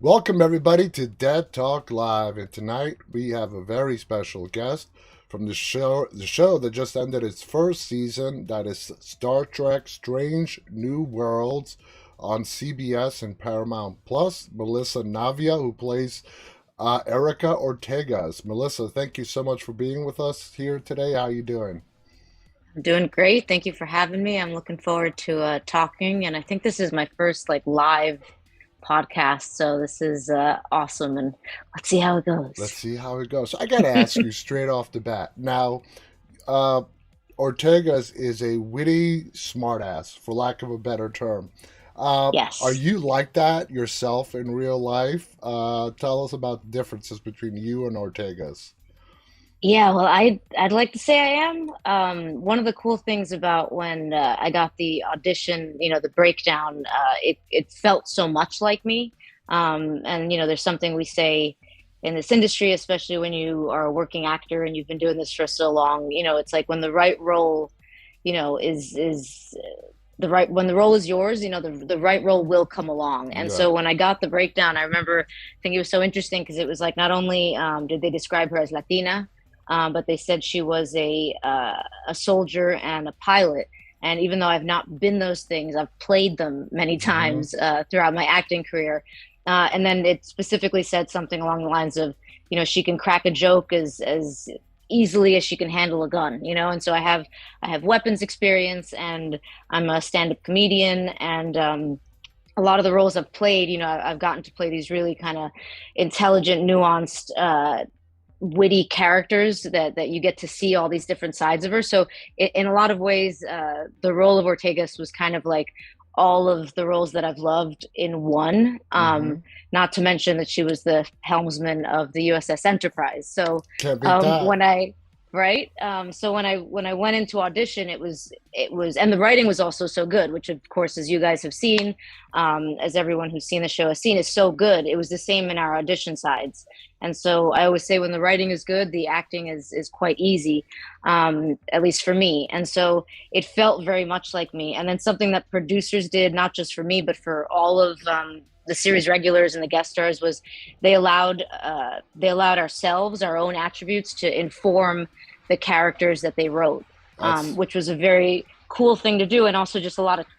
Welcome, everybody, to Dead Talk Live. And tonight we have a very special guest from the show that just ended its first season. That is Star Trek Strange New Worlds on CBS and Paramount Plus. Melissa Navia, who plays Erica Ortegas. Melissa, thank you so much for being with us here today. How you doing? I'm doing great. Thank you for having me. I'm looking forward to talking, and I think this is my first live podcast, so this is awesome. And let's see how it Let's goes. see how it goes. So I got to ask you straight off the bat. Now, uh, Ortega's is a witty smartass, for lack of a better term. Are Yes. you like that yourself in real life? Tell us about the differences between you and Ortega's. Yeah, well, I'd like to say I am. One of the cool things about when I got the audition, the breakdown, it felt so much like me. And there's something we say in this industry, especially when you are a working actor and you've been doing this for so long. It's like when the right role, is the right when the role is yours, the right role will come along. And Yeah. so when I got the breakdown, I remember thinking it was so interesting because it was like not only did they describe her as Latina, but they said she was a soldier and a pilot. And even though I've not been those things, I've played them many Hmm. times throughout my acting career. And then it specifically said something along the lines of, she can crack a joke as easily as she can handle a gun, And so I have weapons experience, and I'm a stand-up comedian, and a lot of the roles I've played, I've gotten to play these really kind of intelligent, nuanced, witty characters that you get to see all these different sides of her. So in a lot of ways, the role of Ortegas was kind of like all of the roles that I've loved in one. Hmm. Not to mention that she was the helmsman of the USS Enterprise. So Can't beat that. when I right, so when I went into audition, it was, and the writing was also so good, which of course, as you guys have seen, as everyone who's seen the show has seen, is so good. It was the same in our audition sides. And so I always say when the writing is good, the acting is quite easy, at least for me. And so it felt very much like me. And then something that producers did, not just for me, but for all of the series regulars and the guest stars, was they allowed ourselves, our own attributes, to inform the characters that they wrote, That's which was a very cool thing to do. And also just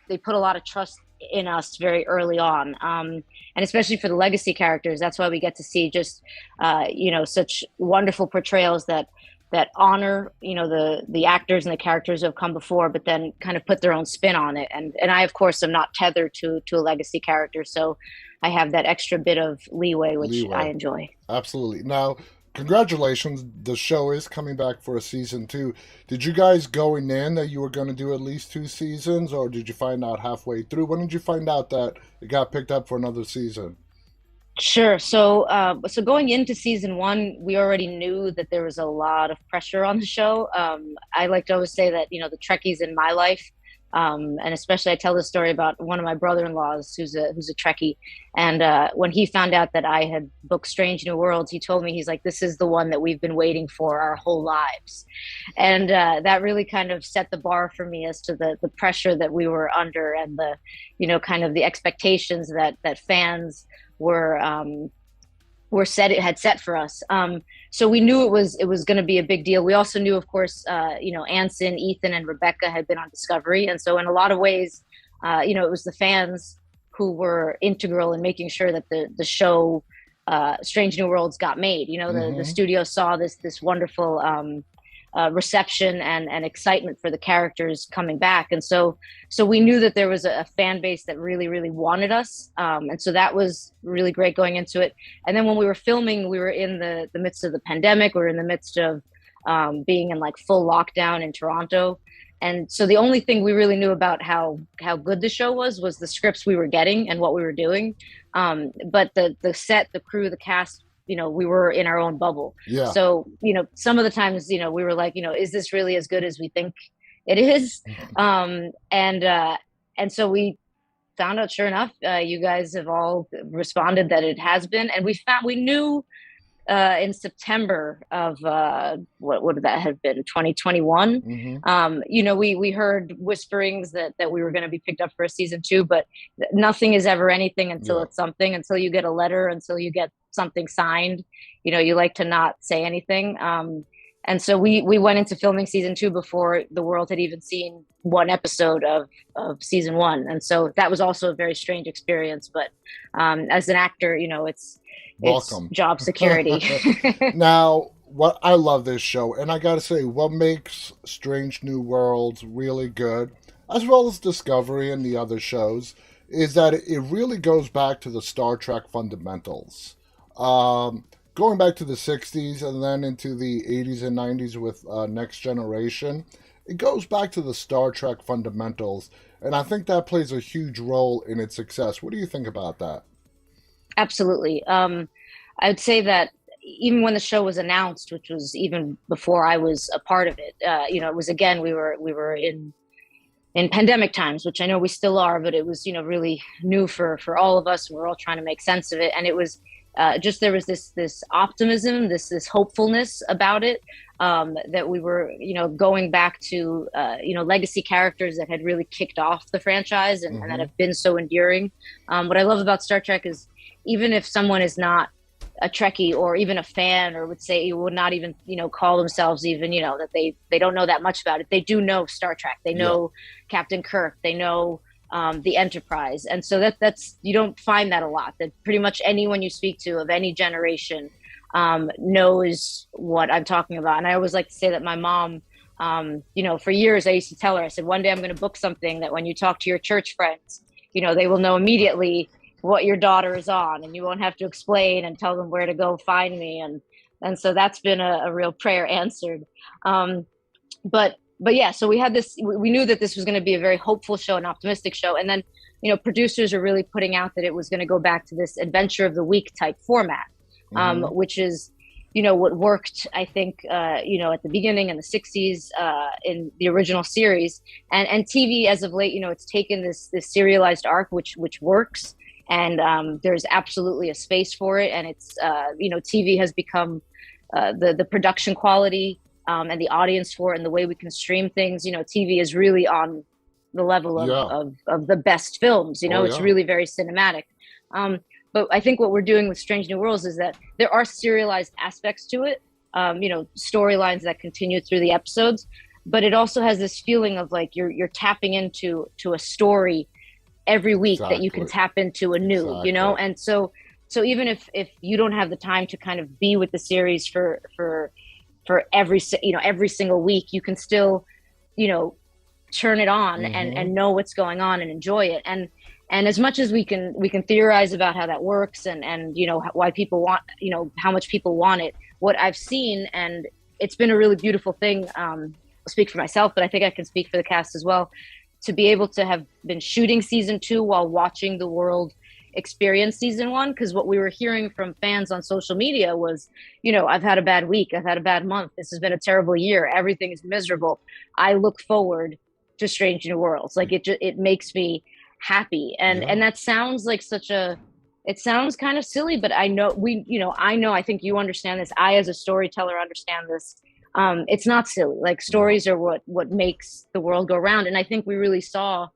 they put a lot of trust in us very early on. And especially for the legacy characters, that's why we get to see just such wonderful portrayals that honor the actors and the characters who have come before, but then kind of put their own spin on it. And I, of course, am not tethered to a legacy character, so I have that extra bit of leeway, which I leeway. enjoy. Absolutely. Now, congratulations. The show is coming back for a season two. Did you guys going in that you were going to do at least two seasons, or did you find out halfway through? When did you find out that it got picked up for another season? Sure. So going into season one, we already knew that there was a lot of pressure on the show. I like to always say that the Trekkies in my life, and especially I tell this story about one of my brother-in-laws who's a Trekkie, and when he found out that I had booked Strange New Worlds, he told me, he's like, "This is the one that we've been waiting for our whole lives," and that really kind of set the bar for me as to the pressure that we were under, and the kind of the expectations that fans were set it had set for us. So we knew it was going to be a big deal. We also knew, of course, Anson, Ethan, and Rebecca had been on Discovery, and so in a lot of ways, it was the fans who were integral in making sure that the show, Strange New Worlds, got made. The Mm-hmm. studio saw this wonderful reception and excitement for the characters coming back, and so we knew that there was a fan base that really really wanted us, and so that was really great going into it. And then when we were filming, we were in the midst of the pandemic. We were in the midst of being in like full lockdown in Toronto, and so the only thing we really knew about how good the show was the scripts we were getting and what we were doing. But the set, the crew, the cast, we were in our own bubble. Yeah. So, some of the times, we were like, is this really as good as we think it is? And so we found out, sure enough, you guys have all responded that it has been. And we knew in September of what would that have been, 2021. Hmm. We heard whisperings that we were going to be picked up for a season two, but nothing is ever anything until Yeah. it's something, until you get a letter, until you get something signed. You like to not say anything. And so we went into filming season two before the world had even seen one episode of season one. And so that was also a very strange experience. But as an actor, it's Welcome. job security. Now, what I love this show, and I gotta say, what makes Strange New Worlds really good, as well as Discovery and the other shows, is that it really goes back to the Star Trek fundamentals. Going back to the 60s and then into the 80s and 90s with Next Generation, it goes back to the Star Trek fundamentals, and I think that plays a huge role in its success. What do you think about that? Absolutely. I would say that even when the show was announced, which was even before I was a part of it, it was, again, we were in pandemic times, which I know we still are, but it was, really new for all of us. We're all trying to make sense of it. And it was just, there was this optimism, this hopefulness about it, that we were, going back to, legacy characters that had really kicked off the franchise and that Hmm. have been so enduring. What I love about Star Trek is, even if someone is not a Trekkie or even a fan, or would say, would not even, call themselves even, that they don't know that much about it. They do know Star Trek. They Yeah. know Captain Kirk. They know the Enterprise. And so that's, you don't find that a lot, that pretty much anyone you speak to of any generation knows what I'm talking about. And I always like to say that my mom, for years, I used to tell her, I said, one day I'm going to book something that when you talk to your church friends, they will know immediately what your daughter is on, and you won't have to explain and tell them where to go find me. And so that's been a real prayer answered. But yeah, so we had this, we knew that this was going to be a very hopeful show, an optimistic show. And then, producers are really putting out that it was going to go back to this adventure of the week type format, Hmm. which is, what worked, I think, at the beginning in the 60s, in the original series, and TV as of late, it's taken this serialized arc, which works. And there's absolutely a space for it. And it's, TV has become the production quality, and the audience for it, and the way we can stream things. TV is really on the level Yeah. of the best films. Oh, It's yeah. really very cinematic. But I think what we're doing with Strange New Worlds is that there are serialized aspects to it, storylines that continue through the episodes. But it also has this feeling of like you're tapping into a story every week that you can Exactly. tap into anew, Exactly. and so even if you don't have the time to kind of be with the series for every single week, you can still, turn it on and Hmm. know what's going on and enjoy it. And as much as we can theorize about how that works, and why people want, how much people want it, what I've seen, and it's been a really beautiful thing. I'll speak for myself, but I think I can speak for the cast as well, to be able to have been shooting season two while watching the world experience season one. Because what we were hearing from fans on social media was, I've had a bad week, I've had a bad month, this has been a terrible year, everything is miserable, I look forward to Strange New Worlds. Like it makes me happy. And Yeah. that sounds like it sounds kind of silly, but I know I think you understand this, I as a storyteller understand this. It's not silly. Like, No. stories are what makes the world go round. And I think we really saw,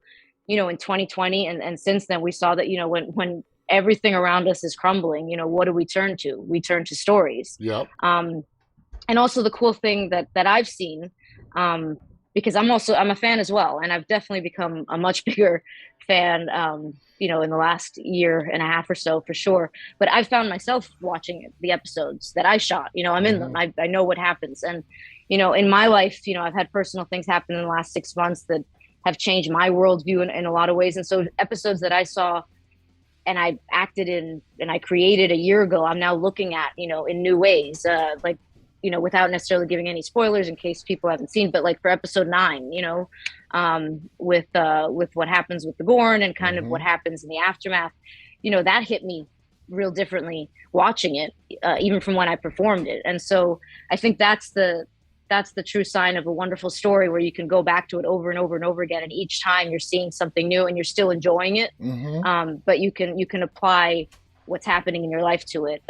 in 2020, and since then, we saw that, when everything around us is crumbling, what do we turn to? We turn to stories. Yep. And also the cool thing that I've seen, because I'm a fan as well, and I've definitely become a much bigger fan, in the last year and a half or so, for sure. But I've found myself watching the episodes that I shot. I'm in them. Hmm. I know what happens, and in my life, I've had personal things happen in the last 6 months that have changed my worldview in a lot of ways. And so episodes that I saw and I acted in and I created a year ago, I'm now looking at, in new ways, like, without necessarily giving any spoilers in case people haven't seen, but like for episode 9, with what happens with the Gorn and kind of what Hmm. happens in the aftermath, that hit me real differently watching it, even from when I performed it. And so I think that's the true sign of a wonderful story, where you can go back to it over and over and over again, and each time you're seeing something new and you're still enjoying it. Hmm. But you can apply what's happening in your life to it.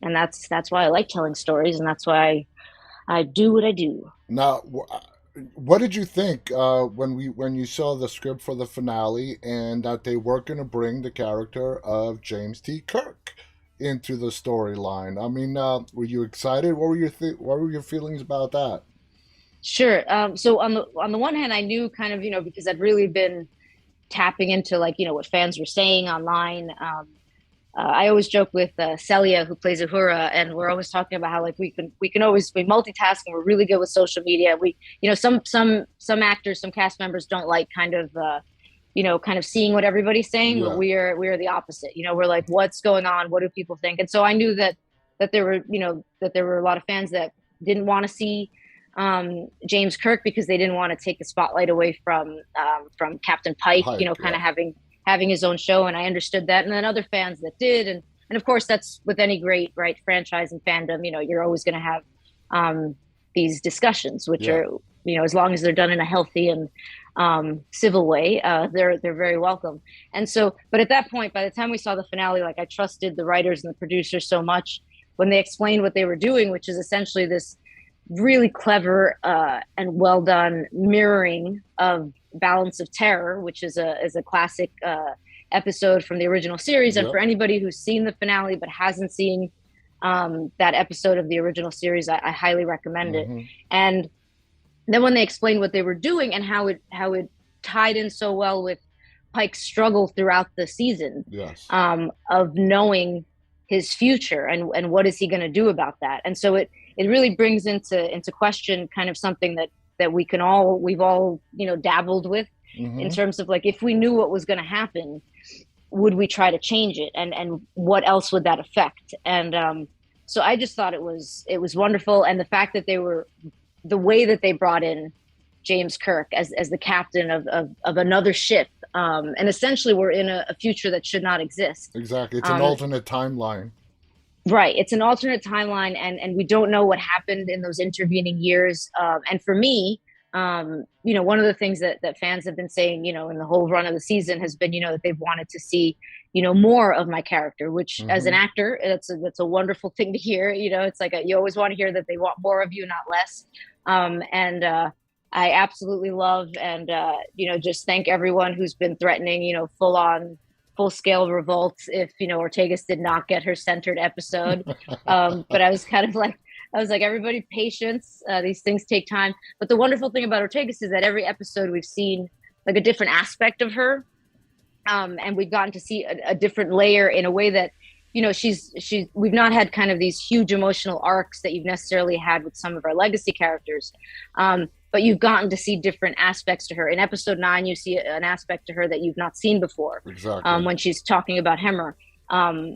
and that's why I like telling stories, and that's why I do what I do. Now, what did you think when you saw the script for the finale and that they were going to bring the character of James T. Kirk into the storyline? I mean, were you excited? What were your feelings about that? Sure. So on the one hand, I knew kind of, because I'd really been tapping into like, what fans were saying online. I always joke with Celia, who plays Uhura, and we're always talking about how like we can always we multitask and we're really good with social media. We some actors, some cast members don't like kind of seeing what everybody's saying, but Yeah. we are the opposite. We're like, what's going on? What do people think? And so I knew that there were that there were a lot of fans that didn't want to see James Kirk because they didn't want to take the spotlight away from Captain Pike. Pike, Kind yeah. of having his own show, and I understood that. And then other fans that did, and of course that's with any great right franchise and fandom. You're always going to have these discussions, which Yeah. are as long as they're done in a healthy and civil way, they're very welcome. And so, but at that point, by the time we saw the finale, like I trusted the writers and the producers so much when they explained what they were doing, which is essentially this really clever and well done mirroring of Balance of Terror, which is a classic episode from the original series. And Yep. for anybody who's seen the finale but hasn't seen that episode of the original series, I highly recommend it. Hmm. And then when they explained what they were doing and how it tied in so well with Pike's struggle throughout the season, Yes. of knowing his future and what is he going to do about that. And so it really brings into question kind of something that we've all dabbled with in Hmm. terms of like, if we knew what was going to happen, would we try to change it, and what else would that affect? And so I just thought it was wonderful. And the fact that the way that they brought in James Kirk as the captain of another ship, and essentially we're in a future that should not exist. Exactly. It's an um, alternate timeline. Right. It's an alternate timeline, and we don't know what happened in those intervening years. And for me, one of the things that fans have been saying, in the whole run of the season has been, that they've wanted to see, more of my character, which as an Hmm. actor, that's a wonderful thing to hear. It's like you always want to hear that they want more of you, not less. And I absolutely love and, just thank everyone who's been threatening, full scale revolts if Ortegas did not get her centered episode. But I was like, everybody, patience. These things take time. But the wonderful thing about Ortegas is that every episode we've seen like a different aspect of her, and we've gotten to see a different layer in a way that she's we've not had kind of these huge emotional arcs that you've necessarily had with some of our legacy characters. But you've gotten to see different aspects to her. In episode 9, you see an aspect to her that you've not seen before, Exactly. when she's talking about Hemmer,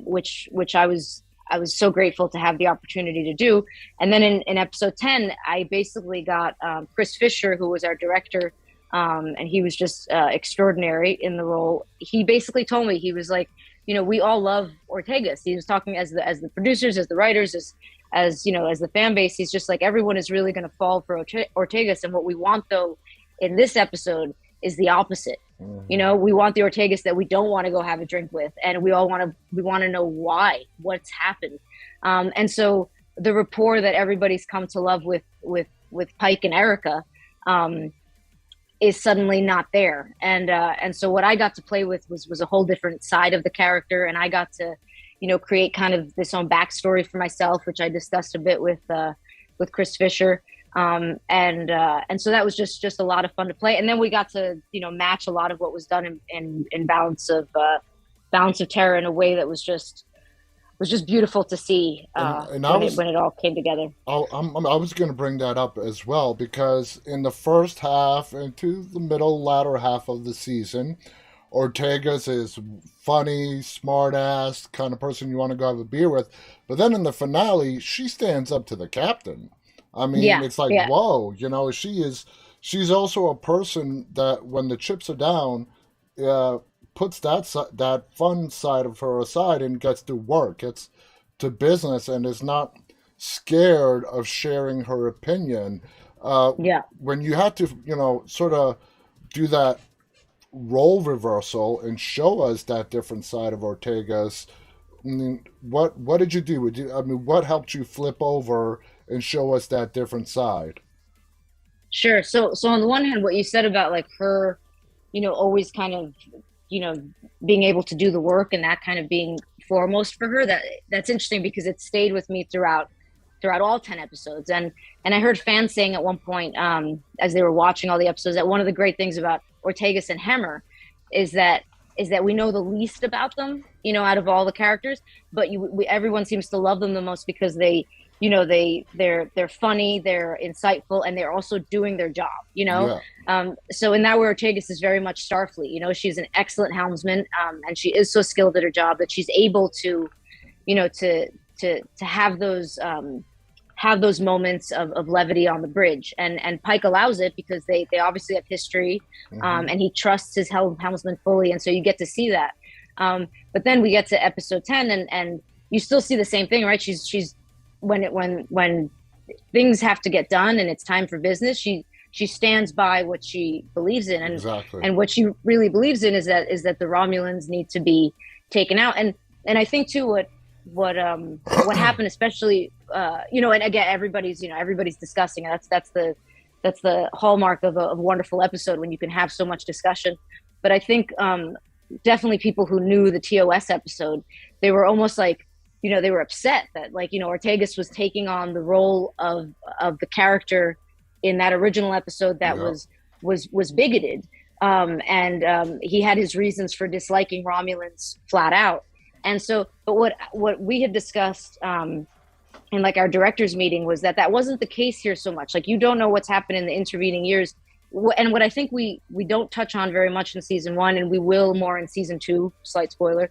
which I was so grateful to have the opportunity to do. And then in episode 10, I basically got Chris Fisher, who was our director, and he was just extraordinary in the role. He basically told me, he was like, we all love Ortegas. He was talking as the producers, as the writers, as the fan base. He's just like, everyone is really going to fall for Ortegas. And what we want, though, in this episode is the opposite. Hmm. We want the Ortegas that we don't want to go have a drink with, and we want to know why, what's happened. And so the rapport that everybody's come to love with Pike and Erica, is suddenly not there. And so what I got to play with was a whole different side of the character, and I got to create kind of this own backstory for myself, which I discussed a bit with Chris Fisher. And so that was just a lot of fun to play. And then we got to match a lot of what was done in Balance of Terror in a way that was just beautiful to see, And I when was it all came together. I was going to bring that up as well because in the first half and to the middle latter half of the season, Ortega's is funny, smart ass kind of person you want to go have a beer with. But then in the finale, she stands up to the captain. I mean, Yeah, it's like, yeah, whoa, she's also a person that when the chips are down, uh, puts that fun side of her aside and gets to work, gets to business, and is not scared of sharing her opinion. Uh, yeah. when you had to, sort of do that role reversal and show us that different side of Ortega's. What did you do? I mean, what helped you flip over and show us that different side? Sure. So on the one hand, what you said about like her, always kind of, you know, being able to do the work and that kind of being foremost for her, that's interesting because it stayed with me throughout all 10 episodes. And I heard fans saying at one point, as they were watching all the episodes, that one of the great things about Ortegas and Hemmer is that we know the least about them, out of all the characters, but everyone seems to love them the most because they're funny, they're insightful, and they're also doing their job. Yeah. So in that way, Ortegas is very much Starfleet. She's an excellent helmsman, and she is so skilled at her job that she's able to, to have those moments of levity on the bridge, and Pike allows it because they obviously have history, and he trusts his helmsman fully, and so you get to see that. But then we get to episode 10, and you still see the same thing, right? She's when things have to get done and it's time for business, she stands by what she believes in, and Exactly. and what she really believes in is that the Romulans need to be taken out, and I think too what happened, especially and again, everybody's discussing it. That's the hallmark of a wonderful episode, when you can have so much discussion. But I think definitely people who knew the TOS episode, they were almost like, they were upset that, like, Ortegas was taking on the role of the character in that original episode that Yeah. was bigoted, and he had his reasons for disliking Romulans flat out. And so, but what we had discussed in like our directors meeting was that wasn't the case here so much. Like, you don't know what's happened in the intervening years, and what I think we don't touch on very much in season 1, and we will more in season 2. Slight spoiler,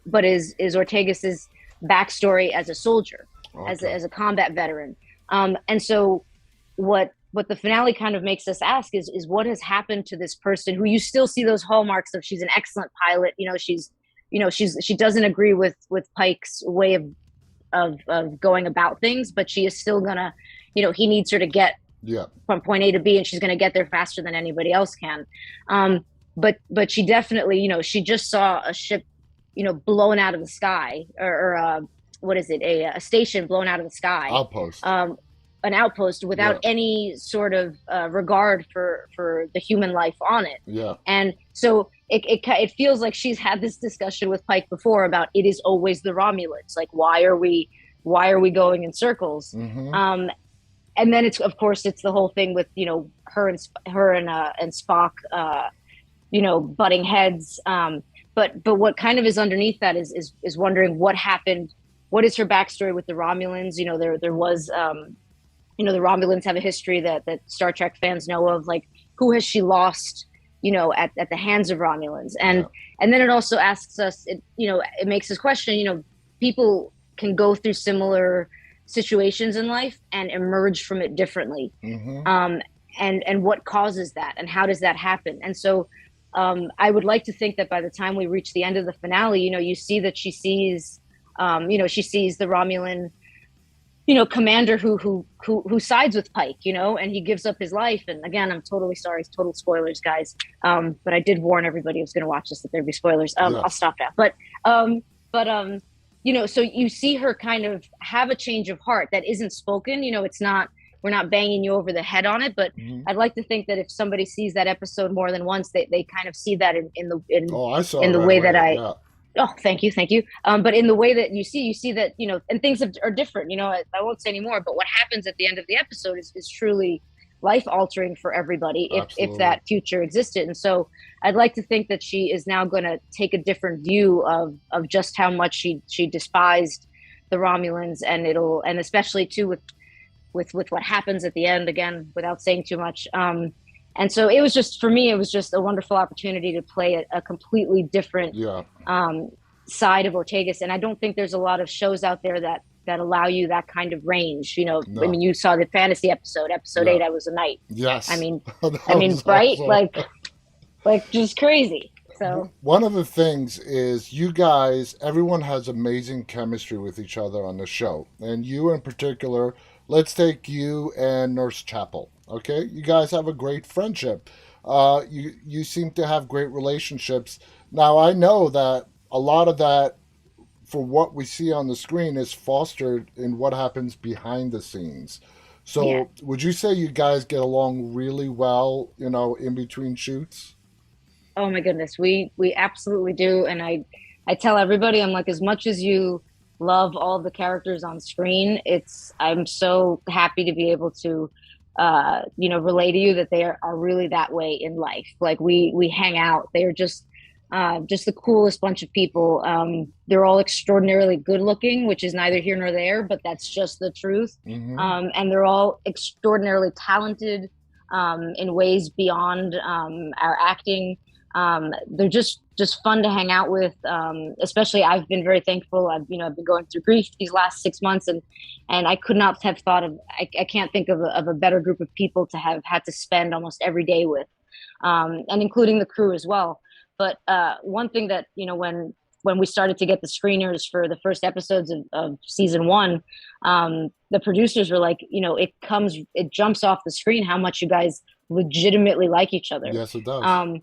but is Ortegas's backstory as a soldier, Okay. as a combat veteran, and so what the finale kind of makes us ask is what has happened to this person who you still see those hallmarks of. She's an excellent pilot, she doesn't agree with Pike's way of going about things, but she is still gonna, he needs her to get Yeah. from point A to B, and she's gonna get there faster than anybody else can. But she definitely, she just saw a ship, blown out of the sky, or what is it, a station blown out of the sky, Outpost. an outpost without Yeah. any sort of regard for the human life on it. Yeah. And so it feels like she's had this discussion with Pike before about, it is always the Romulans. Like, why are we going in circles? Mm-hmm. And then it's, of course, it's the whole thing with, her and Spock, butting heads. But what kind of is underneath that is wondering what happened. What is her backstory with the Romulans? There was, the Romulans have a history that Star Trek fans know of. Like, who has she lost, at the hands of Romulans? And then it also asks us, it makes us question, people can go through similar situations in life and emerge from it differently. Mm-hmm. And what causes that, and how does that happen? And so I would like to think that by the time we reach the end of the finale, you see that she sees the Romulan, commander who sides with Pike, and he gives up his life. And again, I'm totally sorry, it's total spoilers, guys. But I did warn everybody who's going to watch this that there'd be spoilers. Yeah. I'll stop that. But so you see her kind of have a change of heart that isn't spoken. It's not, we're not banging you over the head on it, but I'd like to think that if somebody sees that episode more than once, they kind of see that I saw in the right way away. that I. Yeah. Oh, thank you. But in the way that you see that, and things are different. I won't say anymore. But what happens at the end of the episode is truly life altering for everybody, if Absolutely. that future existed. And so I'd like to think that she is now going to take a different view of just how much she despised the Romulans, and especially too with what happens at the end, again, without saying too much. And so it was just, for me, it was just a wonderful opportunity to play a completely different Yeah. side of Ortegas. And I don't think there's a lot of shows out there that allow you that kind of range. No. I mean, you saw the fantasy episode Yeah. 8, I was a knight. Yes. I mean, That was right? awesome. Like just crazy. So One of the things is, you guys, everyone has amazing chemistry with each other on the show. And you in particular, let's take you and Nurse Chapel. Okay? You guys have a great friendship. You seem to have great relationships. Now, I know that a lot of that for what we see on the screen is fostered in what happens behind the scenes. Yeah. So, would you say you guys get along really well, in between shoots? Oh my goodness, we absolutely do, and I tell everybody, I'm like, as much as you love all the characters on screen, I'm so happy to be able to relay to you that are really that way in life. Like we hang out. They are just the coolest bunch of people. They're all extraordinarily good looking, which is neither here nor there, but that's just the truth. Mm-hmm. And they're all extraordinarily talented in ways beyond our acting. They're just fun to hang out with. Especially, I've been very thankful. I've been going through grief these last 6 months, and I could not have thought of. I can't think of a better group of people to have had to spend almost every day with, and including the crew as well. But one thing that when we started to get the screeners for the first episodes of season one, the producers were like, it jumps off the screen how much you guys legitimately like each other. Yes, it does.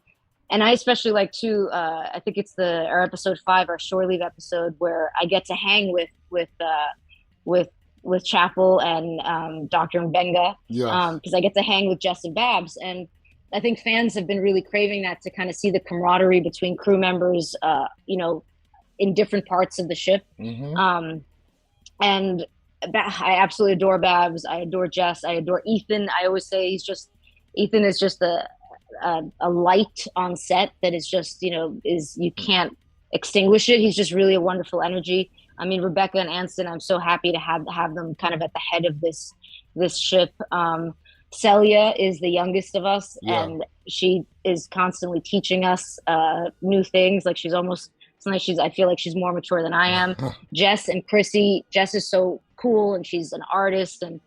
And I especially like too. I think it's our episode 5, our shore leave episode, where I get to hang with Chapel and Dr. Mbenga, Yes. because I get to hang with Jess and Babs, and I think fans have been really craving that, to kind of see the camaraderie between crew members, in different parts of the ship. Mm-hmm. And I absolutely adore Babs. I adore Jess. I adore Ethan. I always say Ethan is just a light on set that is just, you can't extinguish it. He's just really a wonderful energy. I mean, Rebecca and Anson, I'm so happy to have them kind of at the head of this ship. Celia is the youngest of us, Yeah. and she is constantly teaching us new things. Like sometimes I feel like she's more mature than I am. Jess and Chrissy, Jess is so cool, and she's an artist, and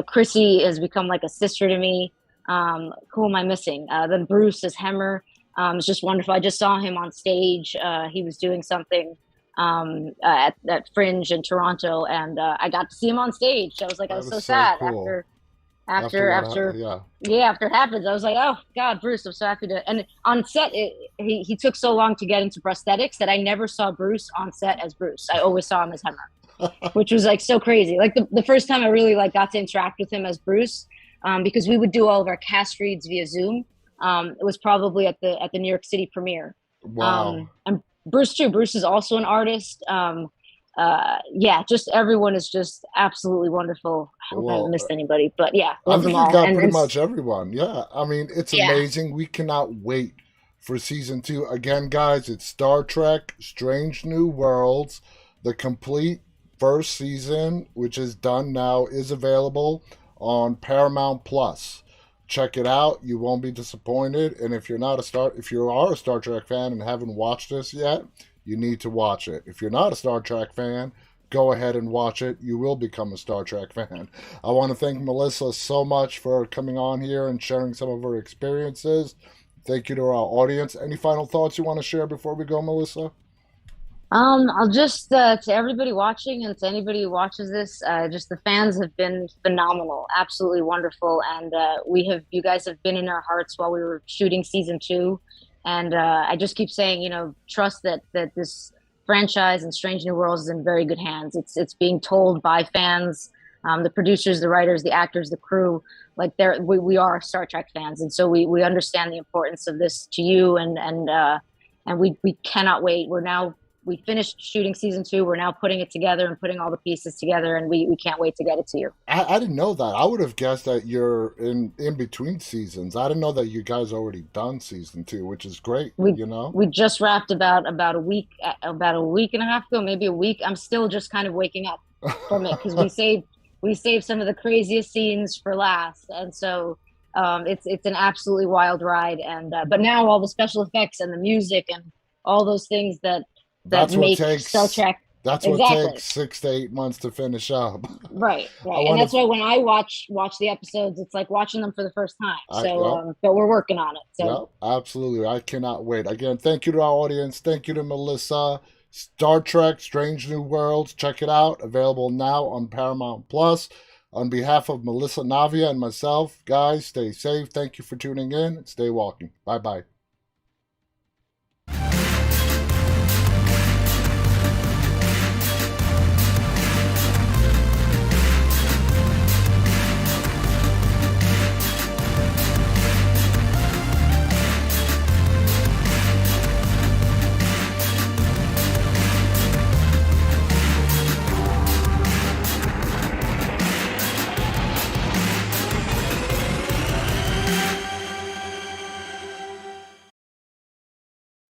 Chrissy has become like a sister to me. Who am I missing? Then Bruce is Hemmer. It's just wonderful. I just saw him on stage. He was doing something at Fringe in Toronto, and I got to see him on stage. I was like, I was so sad cool. after after it happens. I was like, oh God, Bruce, I'm so happy to. And on set, he took so long to get into prosthetics that I never saw Bruce on set as Bruce. I always saw him as Hemmer, which was like so crazy. Like the first time I really got to interact with him as Bruce. Because we would do all of our cast reads via Zoom. It was probably at the New York City premiere. Wow. And Bruce too. Bruce is also an artist. Just everyone is just absolutely wonderful. I hope I haven't missed anybody, but yeah, I love think them all. you got pretty much everyone. Yeah, I mean, it's Yeah. amazing. We cannot wait for season 2. Again, guys, it's Star Trek: Strange New Worlds. The complete first season, which is done now, is available on Paramount Plus. Check it out. You won't be disappointed. And if you are a Star Trek fan and haven't watched this yet, you need to watch it. If you're not a Star Trek fan, go ahead and watch it. You will become a Star Trek fan. I want to thank Melissa so much for coming on here and sharing some of her experiences. Thank you to our audience. Any final thoughts you want to share before we go, Melissa? I'll just to everybody watching and to anybody who watches this, just the fans have been phenomenal, absolutely wonderful, and you guys have been in our hearts while we were shooting season 2, and I just keep saying, trust that this franchise and Strange New Worlds is in very good hands. It's being told by fans, the producers, the writers, the actors, the crew. Like we are Star Trek fans, and so we understand the importance of this to you, and we cannot wait. We finished shooting season 2. We're now putting it together and putting all the pieces together, and we can't wait to get it to you. I didn't know that. I would have guessed that you're in between seasons. I didn't know that you guys already done season 2, which is great. We just wrapped about a week and a half ago, maybe a week. I'm still just kind of waking up from it because we saved some of the craziest scenes for last, and so it's an absolutely wild ride. And but now all the special effects and the music and all those things that make Star Trek. That's what takes 6 to 8 months to finish up. Right. And that's why when I watch the episodes, it's like watching them for the first time. So, but we're working on it. So, absolutely. I cannot wait. Again, thank you to our audience. Thank you to Melissa. Star Trek: Strange New Worlds. Check it out. Available now on Paramount Plus. On behalf of Melissa, Navia, and myself, guys, stay safe. Thank you for tuning in. Stay walking. Bye-bye.